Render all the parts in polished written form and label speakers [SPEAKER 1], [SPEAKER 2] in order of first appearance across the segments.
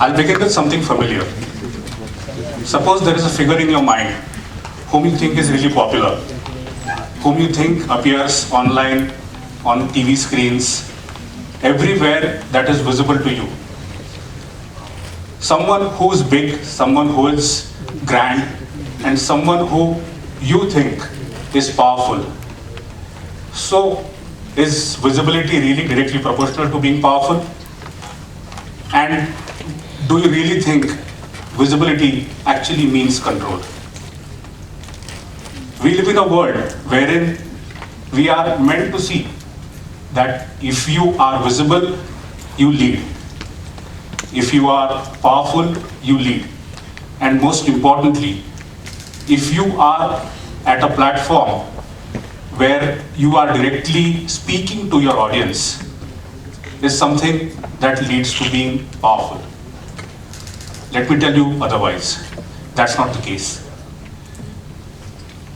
[SPEAKER 1] I'll begin with something familiar. Suppose there is a figure in your mind whom you think is really popular, whom you think appears online, on TV screens, everywhere that is visible to you. Someone who is big, someone who is grand, and someone who you think is powerful. So, is visibility really directly proportional to being powerful? And do you really think visibility actually means control? We live in a world wherein we are meant to see that if you are visible, you lead. If you are powerful, you lead. And most importantly, if you are at a platform where you are directly speaking to your audience, is something that leads to being powerful. Let me tell you otherwise. That's not the case.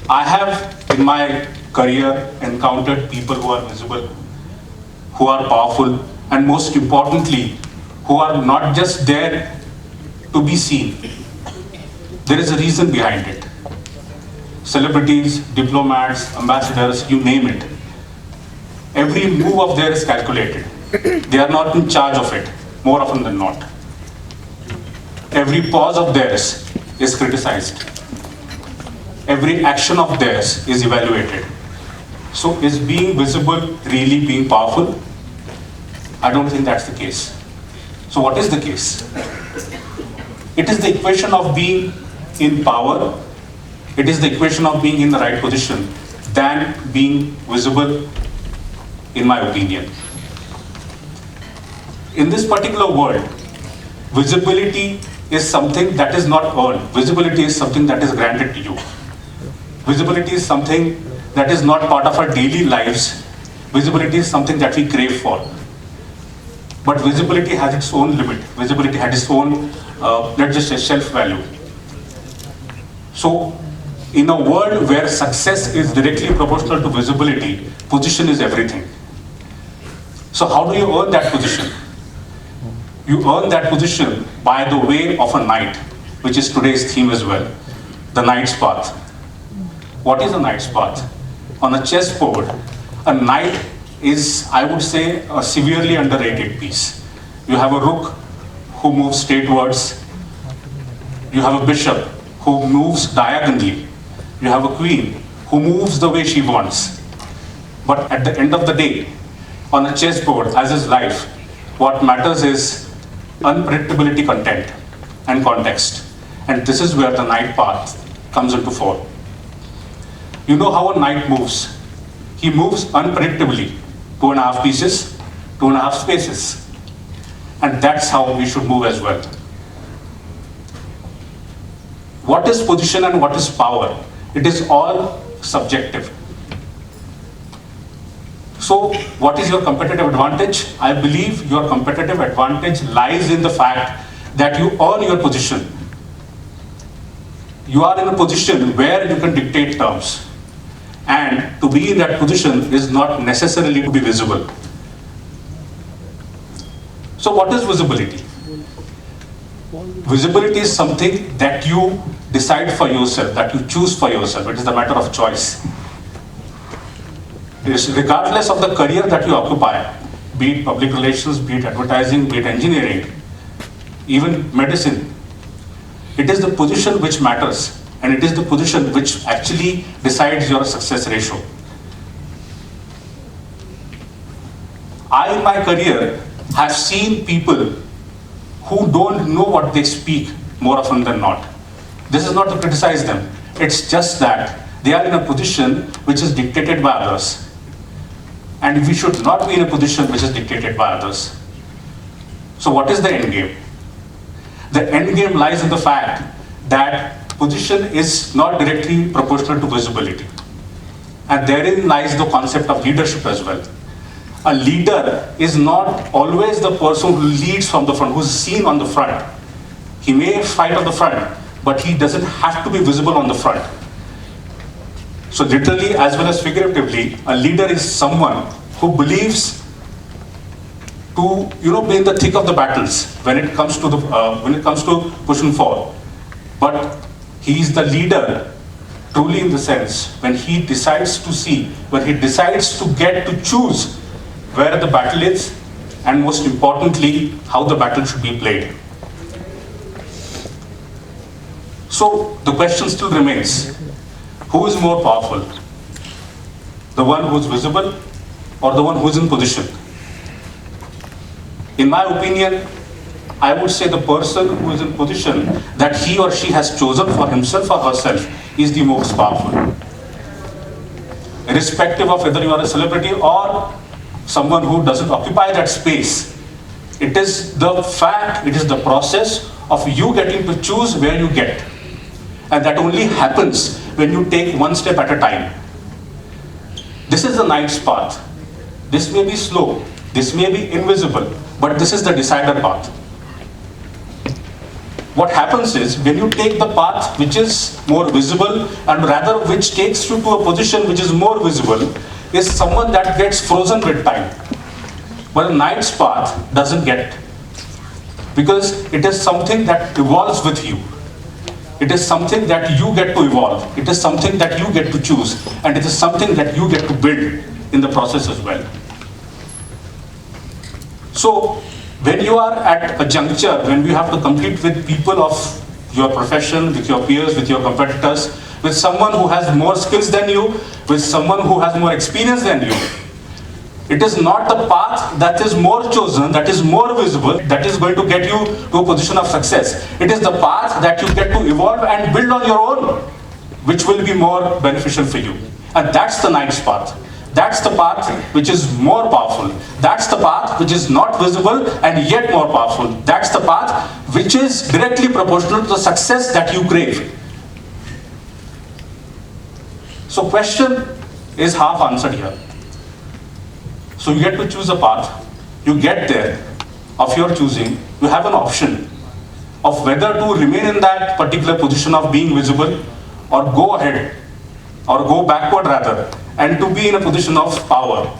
[SPEAKER 1] I have in my career encountered people who are visible, who are powerful, and most importantly, who are not just there to be seen. There is a reason behind it. Celebrities, diplomats, ambassadors, you name it. Every move of theirs is calculated. They are not in charge of it, more often than not. Every pause of theirs is criticized. Every action of theirs is evaluated. So is being visible really being powerful? I don't think that's the case. So what is the case? It is the equation of being in power. It is the equation of being in the right position than being visible, in my opinion. In this particular world, visibility is something that is not earned. Visibility is something that is granted to you. Visibility is something that is not part of our daily lives. Visibility is something that we crave for. But visibility has its own limit. Visibility has its own, let's just say, shelf value. So, in a world where success is directly proportional to visibility, position is everything. So how do you earn that position? You earn that position by the way of a knight, which is today's theme as well, the knight's path. What is a knight's path? On a chessboard, a knight is, I would say, a severely underrated piece. You have a rook who moves straightwards. You have a bishop who moves diagonally. You have a queen who moves the way she wants. But at the end of the day, on a chessboard, as is life, what matters is unpredictability, content, and context. And this is where the knight path comes into fore. You know how a knight moves. He moves unpredictably, 2.5 pieces, 2.5 spaces. And that's how we should move as well. What is position and what is power? It is all subjective. So, what is your competitive advantage? I believe your competitive advantage lies in the fact that you earn your position. You are in a position where you can dictate terms. And to be in that position is not necessarily to be visible. So what is visibility? Visibility is something that you decide for yourself, that you choose for yourself. It is a matter of choice. Regardless of the career that you occupy, be it public relations, be it advertising, be it engineering, even medicine, it is the position which matters. And it is the position which actually decides your success ratio. I, in my career, have seen people who don't know what they speak more often than not. This is not to criticize them. It's just that they are in a position which is dictated by others. And we should not be in a position which is dictated by others. So what is the end game? The end game lies in the fact that position is not directly proportional to visibility. And therein lies the concept of leadership as well. A leader is not always the person who leads from the front, who's seen on the front. He may fight on the front, but he doesn't have to be visible on the front. So literally as well as figuratively, a leader is someone who believes to be in the thick of the battles when it comes to pushing forward. But he is the leader truly in the sense when he decides to get to choose where the battle is, and most importantly, how the battle should be played. So the question still remains, who is more powerful? The one who is visible or the one who is in position? In my opinion, I would say the person who is in position that he or she has chosen for himself or herself is the most powerful. Irrespective of whether you are a celebrity or someone who doesn't occupy that space, it is the fact, it is the process of you getting to choose where you get. And that only happens when you take one step at a time. This is the knight's path. This may be slow, this may be invisible, but this is the decider path. What happens is, when you take the path which is more visible and rather which takes you to a position which is more visible, is someone that gets frozen with time. But a knight's path doesn't get, because it is something that evolves with you. It is something that you get to evolve. It is something that you get to choose. And it is something that you get to build in the process as well. So, when you are at a juncture, when you have to compete with people of your profession, with your peers, with your competitors, with someone who has more skills than you, with someone who has more experience than you, it is not the path that is more chosen, that is more visible, that is going to get you to a position of success. It is the path that you get to evolve and build on your own, which will be more beneficial for you. And that's the knight's path. That's the path which is more powerful. That's the path which is not visible and yet more powerful. That's the path which is directly proportional to the success that you crave. So question is half answered here. So you get to choose a path. You get there of your choosing. You have an option of whether to remain in that particular position of being visible or go ahead or go backward rather, and to be in a position of power.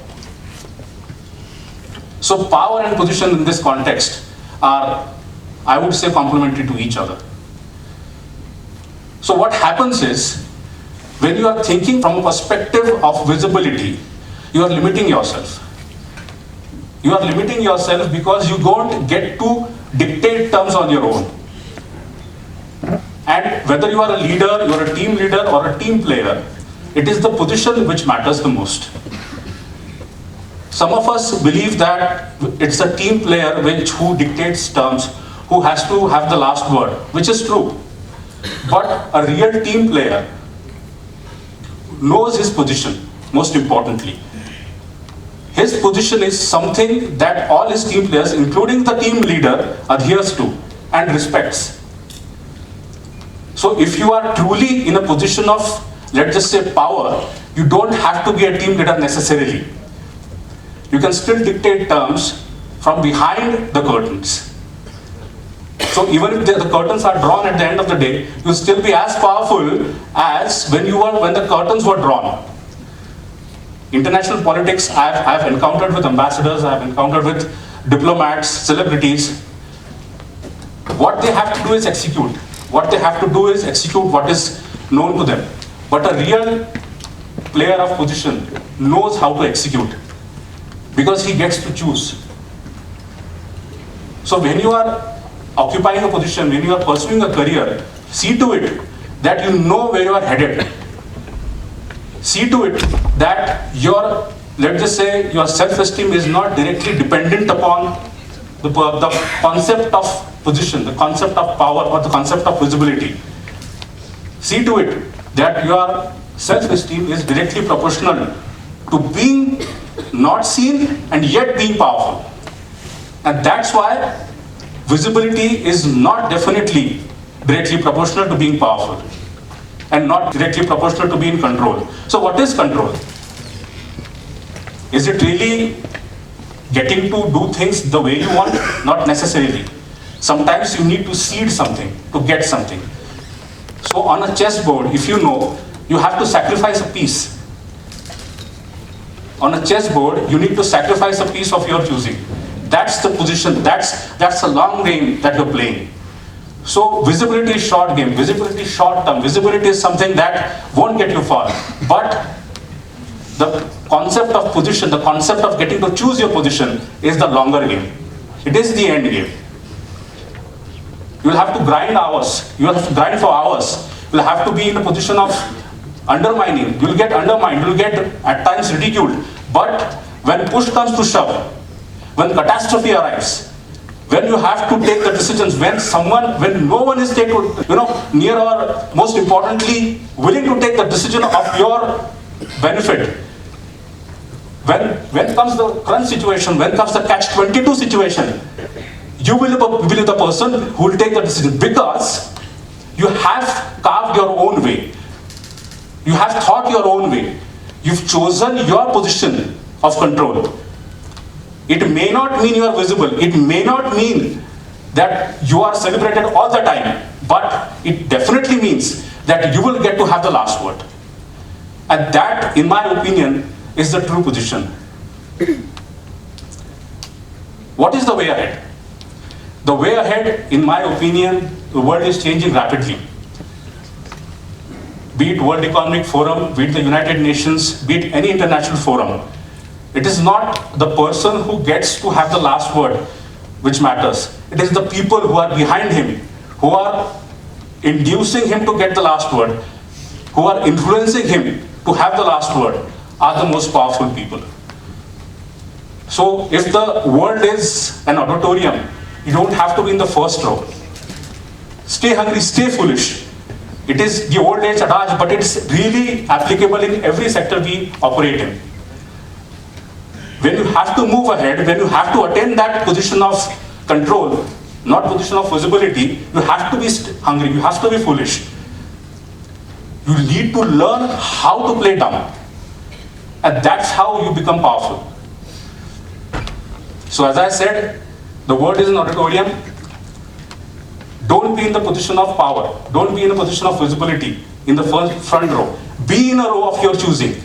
[SPEAKER 1] So power and position in this context are, I would say, complementary to each other. So what happens is, when you are thinking from a perspective of visibility, you are limiting yourself. You are limiting yourself because you don't get to dictate terms on your own. And whether you are a leader, you are a team leader or a team player, it is the position which matters the most. Some of us believe that it's a team player who dictates terms, who has to have the last word, which is true. But a real team player knows his position, most importantly. His position is something that all his team players, including the team leader, adheres to and respects. So if you are truly in a position of, let's just say, power, you don't have to be a team leader necessarily. You can still dictate terms from behind the curtains. So even if the curtains are drawn at the end of the day, you'll still be as powerful as when the curtains were drawn. International politics, I've encountered with ambassadors, I've encountered with diplomats, celebrities. What they have to do is execute. What they have to do is execute what is known to them. But a real player of position knows how to execute because he gets to choose. So when you are occupying a position, when you are pursuing a career, see to it that you know where you are headed. See to it that your, let's just say, your self-esteem is not directly dependent upon the concept of position, the concept of power, or the concept of visibility. See to it that your self-esteem is directly proportional to being not seen and yet being powerful. And that's why visibility is not definitely directly proportional to being powerful and not directly proportional to being in control. So what is control? Is it really getting to do things the way you want? Not necessarily. Sometimes you need to cede something to get something. So on a chessboard, if you know, you have to sacrifice a piece. On a chessboard, you need to sacrifice a piece of your choosing. That's the position, that's a long game that you're playing. So visibility is short game, visibility is short term, visibility is something that won't get you far. But the concept of position, the concept of getting to choose your position is the longer game. It is the end game. You will have to grind hours, you will have to grind for hours, you will have to be in a position of undermining, you will get undermined, you will get at times ridiculed. But when push comes to shove, when catastrophe arrives, when you have to take the decisions, when no one is near or most importantly, willing to take the decision of your benefit, when comes the crunch situation, when comes the catch-22 situation, you will be the person who will take the decision, because you have carved your own way. You have thought your own way. You've chosen your position of control. It may not mean you are visible. It may not mean that you are celebrated all the time. But it definitely means that you will get to have the last word. And that, in my opinion, is the true position. What is the way ahead? The way ahead, in my opinion, the world is changing rapidly. Be it World Economic Forum, be it the United Nations, be it any international forum. It is not the person who gets to have the last word which matters. It is the people who are behind him, who are inducing him to get the last word, who are influencing him to have the last word, are the most powerful people. So if the world is an auditorium, you don't have to be in the first row. Stay hungry, stay foolish. It is the old age adage, but it's really applicable in every sector we operate in. When you have to move ahead, when you have to attain that position of control, not position of visibility, you have to be hungry, you have to be foolish. You need to learn how to play dumb. And that's how you become powerful. So as I said, the world is an auditorium. Don't be in the position of power. Don't be in a position of visibility in the front row. Be in a row of your choosing.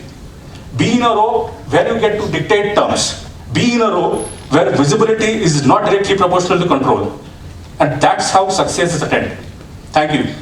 [SPEAKER 1] Be in a row where you get to dictate terms. Be in a row where visibility is not directly proportional to control. And that's how success is attained. Thank you.